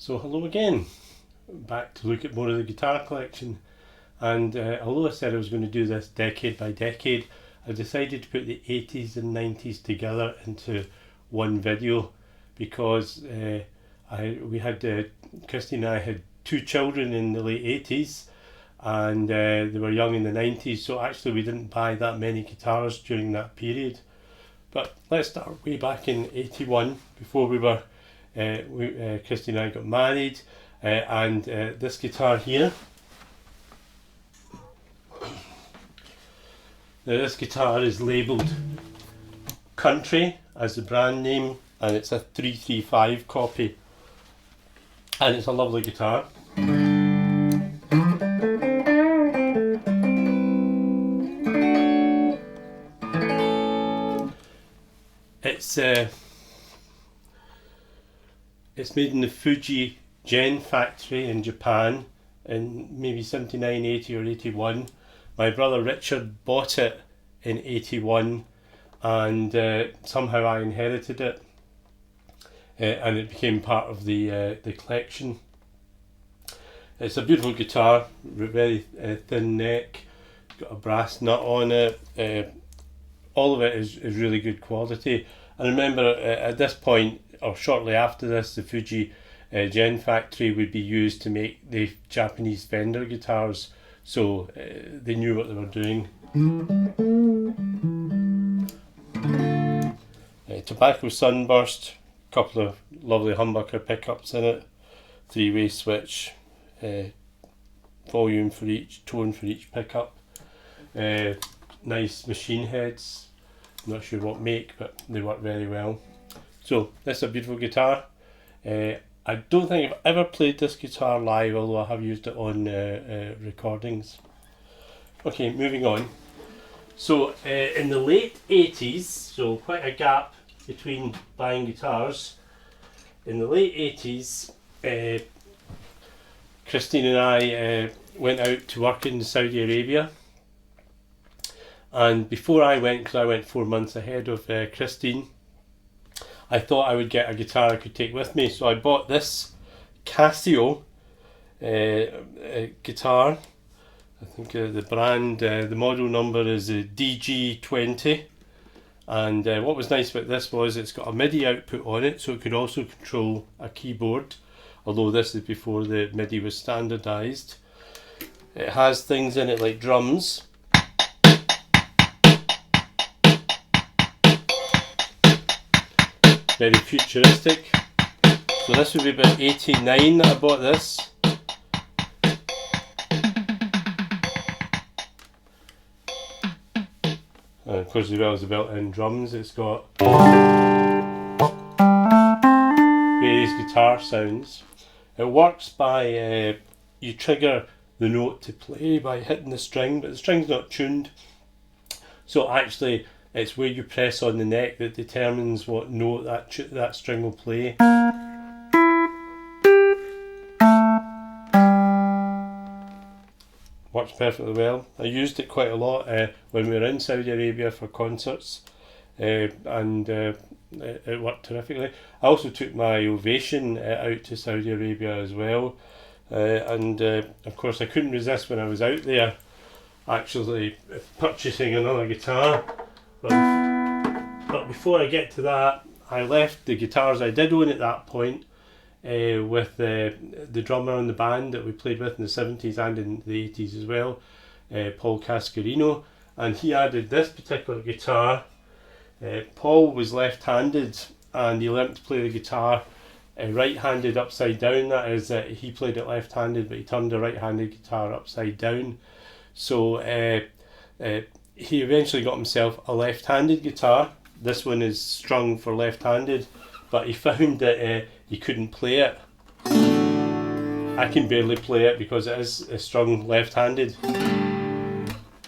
So hello again, back to look at more of the guitar collection, and although I said I was going to do this decade by decade, I decided to put the 80s and 90s together into one video because Christy and I had two children in the late 80s and they were young in the 90s, so actually we didn't buy that many guitars during that period. But let's start way back in 81 before Christy and I got married, and this guitar here. Now this guitar is labelled Country as the brand name, and it's a 335 copy, and it's a lovely guitar. It's made in the Fuji Gen factory in Japan in maybe 79, 80 or 81. My brother Richard bought it in 81 and somehow I inherited it and it became part of the collection. It's a beautiful guitar, very thin neck, got a brass nut on it. All of it is really good quality. I remember at this point, or shortly after this, the Fuji Gen factory would be used to make the Japanese Fender guitars, so they knew what they were doing. Tobacco Sunburst, a couple of lovely humbucker pickups in it, three-way switch, volume for each, tone for each pickup, nice machine heads, not sure what make, but they work very well. So this is a beautiful guitar. I don't think I've ever played this guitar live, although I have used it on recordings. Okay, moving on. So in the late 80s, so quite a gap between buying guitars, in the late 80s Christine and I went out to work in Saudi Arabia, and before I went, because I went 4 months ahead of Christine, I thought I would get a guitar I could take with me, so I bought this Casio guitar. I think the brand, the model number is DG20, and what was nice about this was it's got a MIDI output on it, so it could also control a keyboard, although this is before the MIDI was standardised. It has things in it like drums. Very futuristic. So this would be about 89 that I bought this. And of course, as well as the built-in drums, it's got various guitar sounds. It works by you trigger the note to play by hitting the string, but the string's not tuned. So actually, it's where you press on the neck that determines what note that string will play. Works perfectly well. I used it quite a lot when we were in Saudi Arabia for concerts, and it worked terrifically. I also took my Ovation out to Saudi Arabia as well, and of course I couldn't resist when I was out there actually purchasing another guitar. But before I get to that, I left the guitars I did own at that point with the drummer in the band that we played with in the 70s and in the 80s as well, Paul Cascarino, and he added this particular guitar. Paul was left-handed and he learnt to play the guitar right-handed upside down. That is, he played it left-handed but he turned a right-handed guitar upside down. So he eventually got himself a left-handed guitar. This one is strung for left-handed, but he found that he couldn't play it. I can barely play it because it is strung left-handed.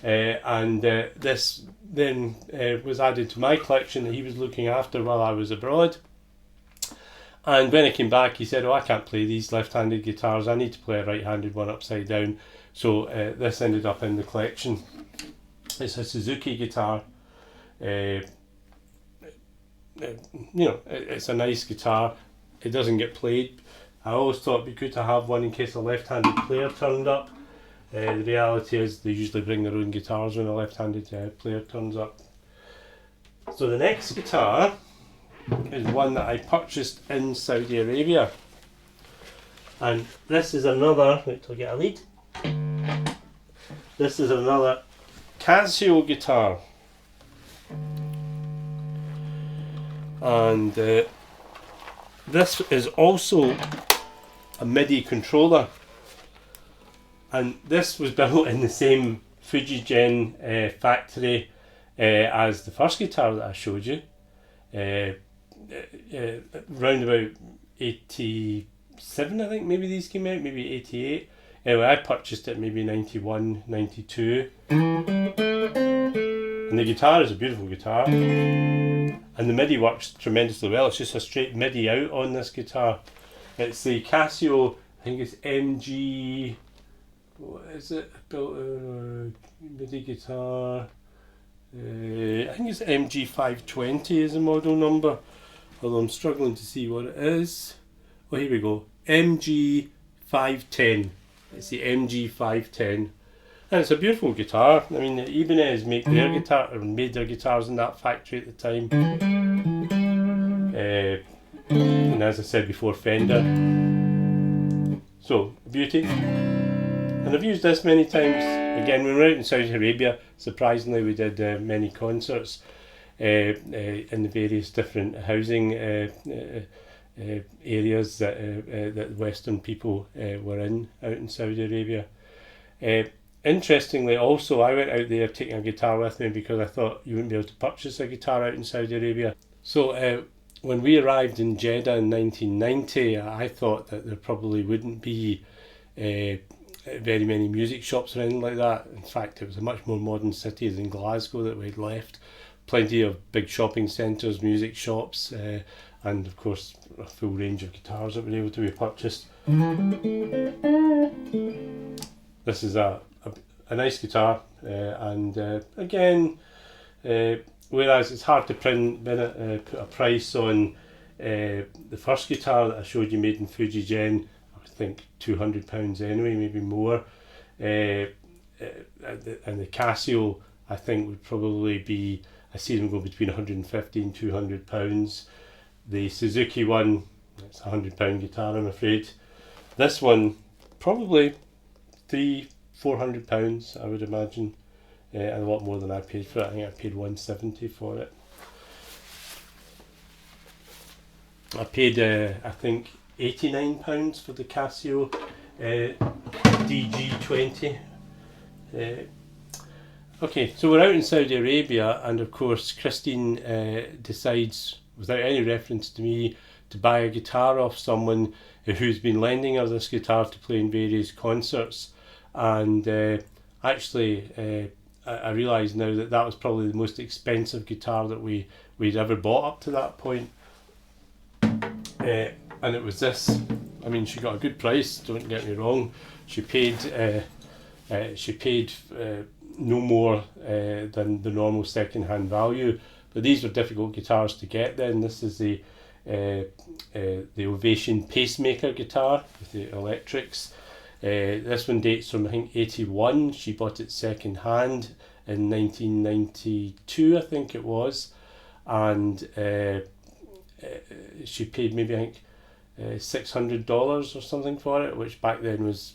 This then was added to my collection that he was looking after while I was abroad. And when I came back, he said, "Oh, I can't play these left-handed guitars. I need to play a right-handed one upside down." So this ended up in the collection. It's a Suzuki guitar. It's a nice guitar. It doesn't get played I always thought it'd be good to have one in case a left-handed player turned up. The reality is they usually bring their own guitars when a left-handed player turns up. So the next guitar is one that I purchased in Saudi Arabia. And this is another, wait till I get a lead. This is another Casio guitar. And this is also a MIDI controller, and this was built in the same Fujigen factory as the first guitar that I showed you, round about 87 I think maybe these came out, maybe 88. Anyway, I purchased it maybe 91, 92. And the guitar is a beautiful guitar. And the MIDI works tremendously well. It's just a straight MIDI out on this guitar. It's the Casio, I think it's MG, what is it? Built MIDI guitar. I think it's MG520 is the model number. Although I'm struggling to see what it is. Oh, here we go. MG510. It's the MG510. And it's a beautiful guitar. I mean, Ibanez made their guitars in that factory at the time. And as I said before, Fender. So, beauty. And I've used this many times. Again, when we were out in Saudi Arabia, surprisingly, we did many concerts in the various different housing areas that Western people were out in Saudi Arabia. Interestingly, also, I went out there taking a guitar with me because I thought you wouldn't be able to purchase a guitar out in Saudi Arabia. So when we arrived in Jeddah in 1990, I thought that there probably wouldn't be very many music shops or anything like that. In fact, it was a much more modern city than Glasgow that we'd left. Plenty of big shopping centres, music shops, and of course a full range of guitars that were able to be purchased. This is a nice guitar, and again, whereas it's hard to put a price on the first guitar that I showed you made in Fujigen, I think £200 anyway, maybe more, and the Casio I think would probably be, I see them go between £150 and £200. The Suzuki one, it's a £100 guitar, I'm afraid. This one probably £300-400 I would imagine, and a lot more than I paid for it. I think I paid £170 for it. I paid I think £89 for the Casio DG20. Okay, so we're out in Saudi Arabia, and of course Christine decides, without any reference to me, to buy a guitar off someone who's been lending her this guitar to play in various concerts. And actually I realise now that that was probably the most expensive guitar that we'd ever bought up to that point. And it was this. I mean, she got a good price, don't get me wrong. She paid no more than the normal second-hand value, but these were difficult guitars to get then. This is the Ovation Pacemaker guitar with the electrics. This one dates from I think 81. She bought it second hand in 1992 I think it was, and she paid maybe I think $600 or something for it, which back then was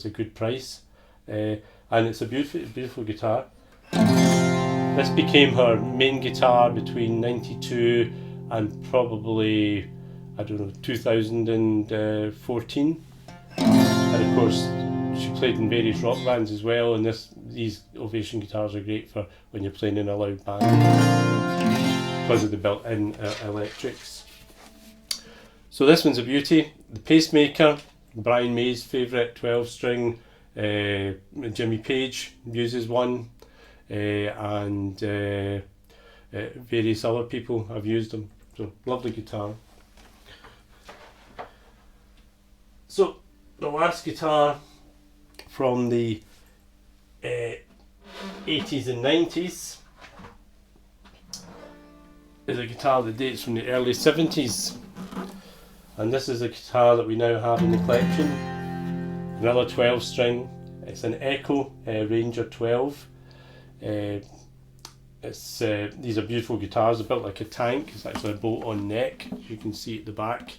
a good price, and it's a beautiful guitar. This became her main guitar between 92 and probably, I don't know, 2014. And of course she played in various rock bands as well, and these Ovation guitars are great for when you're playing in a loud band because of the built-in electrics. So this one's a beauty. The Pacemaker, Brian May's favourite 12-string, Jimmy Page uses one, and various other people have used them. So lovely guitar. So the last guitar from the 80s and 90s is a guitar that dates from the early 70s, And this is a guitar that we now have in the collection. Another 12 string. It's an Echo Ranger 12. These are beautiful guitars. They're built like a tank. It's actually a bolt-on neck, as you can see at the back.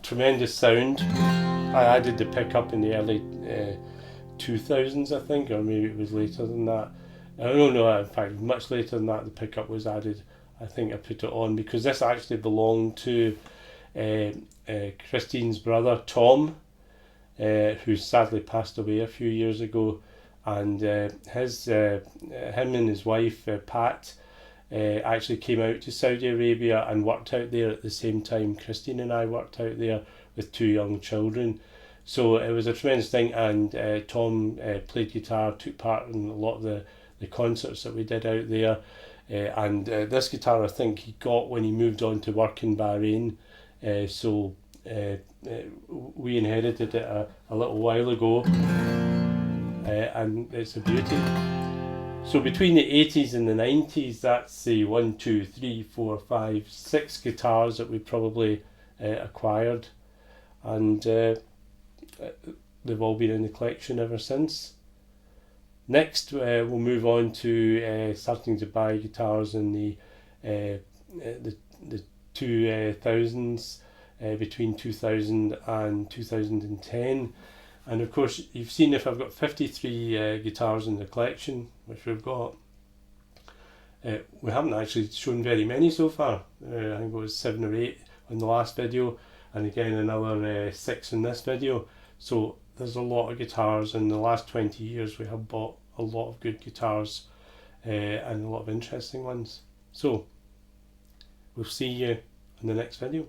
Tremendous sound. I added the pickup in the early 2000s, I think, or maybe it was later than that. I don't know, in fact, much later than that the pickup was added. I think I put it on because this actually belonged to Christine's brother Tom, who sadly passed away a few years ago, and him and his wife Pat actually came out to Saudi Arabia and worked out there at the same time Christine and I worked out there with 2 young children. So it was a tremendous thing, and Tom played guitar, took part in a lot of the concerts that we did out there. And this guitar I think he got when he moved on to work in Bahrain. So we inherited it a little while ago, and it's a beauty. So between the 80s and the 90s, that's the 1, 2, 3, 4, 5, 6 guitars that we probably acquired, and they've all been in the collection ever since. Next, we'll move on to starting to buy guitars in the 2000s, between 2000 and 2010. And of course, you've seen if I've got 53 guitars in the collection, which we've got. We haven't actually shown very many so far. I think it was 7 or 8 in the last video, and again another 6 in this video. So there's a lot of guitars. In the last 20 years we have bought a lot of good guitars, and a lot of interesting ones. So we'll see you in the next video.